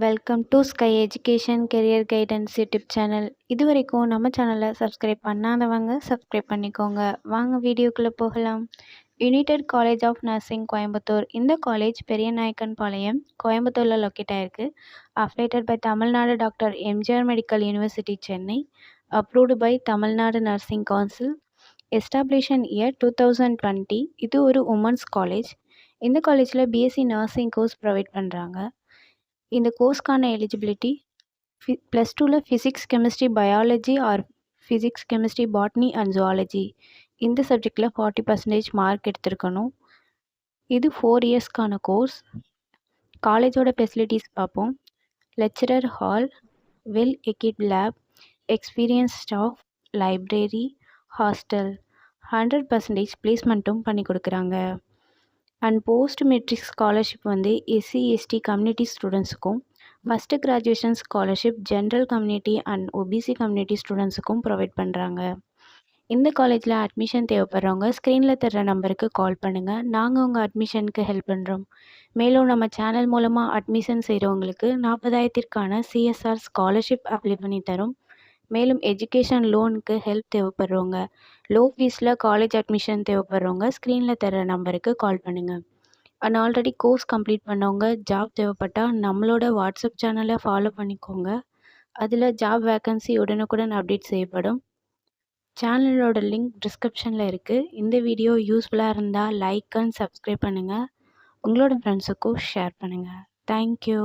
Welcome to sky education career guidance YouTube channel. இதுவரைக்கும் நம்ம சேனலை சப்ஸ்கிரைப் பண்ணாதவங்க சப்ஸ்கிரைப் பண்ணிக்கோங்க. வாங்க வீடியோக்குள்ளே போகலாம். United college of nursing Coimbatore. இந்த காலேஜ் பெரியநாயக்கன் பாளையம் கோயம்புத்தூரில் லொக்கேட் ஆயிருக்கு. Affiliated by Tamil Nadu doctor MGR medical university Chennai. Approved by Tamil Nadu nursing council. Establishment year 2020. இது ஒரு உமன்ஸ் காலேஜ். இந்த காலேஜில் பிஎஸ்சி நர்சிங் கோர்ஸ் ப்ரொவைட் பண்ணுறாங்க. இந்த கோர்ஸ்க்கான எலிஜிபிலிட்டி +2ல் physics chemistry biology or physics chemistry botany and zoology இந்த சப்ஜெக்டில் 40% மார்க் எடுத்திருக்கணும். இது 4 இயர்ஸ்க்கான கோர்ஸ். காலேஜோட ஃபெசிலிட்டிஸ் பார்ப்போம். Lecturer hall, well equipped lab, experience staff, library, hostel, 100% பிளேஸ்மெண்ட்டும் பண்ணி கொடுக்குறாங்க. And post matric scholarship SC ST community ஸ்டூடெண்ட்ஸுக்கும், first graduation scholarship general community and OBC community ஸ்டூடெண்ட்ஸுக்கும் ப்ரொவைட் பண்ணுறாங்க. இந்த காலேஜில் அட்மிஷன் தேவைப்படுறவங்க ஸ்க்ரீனில் தர்ற நம்பருக்கு கால் பண்ணுங்கள். நாங்கள் உங்கள் அட்மிஷனுக்கு ஹெல்ப் பண்ணுறோம். மேலும் நம்ம சேனல் மூலமாக அட்மிஷன் செய்கிறவங்களுக்கு 40,000க்கான சிஎஸ்ஆர் ஸ்காலர்ஷிப் அப்ளை பண்ணி தரோம். மேலும் எஜுகேஷன் லோனுக்கு ஹெல்ப் தேவைப்படுறவங்க, லோ ஃபீஸில் காலேஜ் அட்மிஷன் தேவைப்படுறவங்க ஸ்க்ரீனில் தர்ற நம்பருக்கு கால் பண்ணுங்கள். அண்ட் ஆல்ரெடி கோர்ஸ் கம்ப்ளீட் பண்ணவங்க ஜாப் தேவைப்பட்டால் நம்மளோட வாட்ஸ்அப் சேனலை ஃபாலோ பண்ணிக்கோங்க. அதில் ஜாப் வேக்கன்சி உடனுக்குடன் அப்டேட் செய்யப்படும். சேனலோட லிங்க் டிஸ்கிரிப்ஷனில் இருக்குது. இந்த வீடியோ யூஸ்ஃபுல்லாக இருந்தால் லைக் அண்ட் சப்ஸ்கிரைப் பண்ணுங்கள். உங்களோட ஃப்ரெண்ட்ஸுக்கும் ஷேர் பண்ணுங்கள். தேங்க்யூ.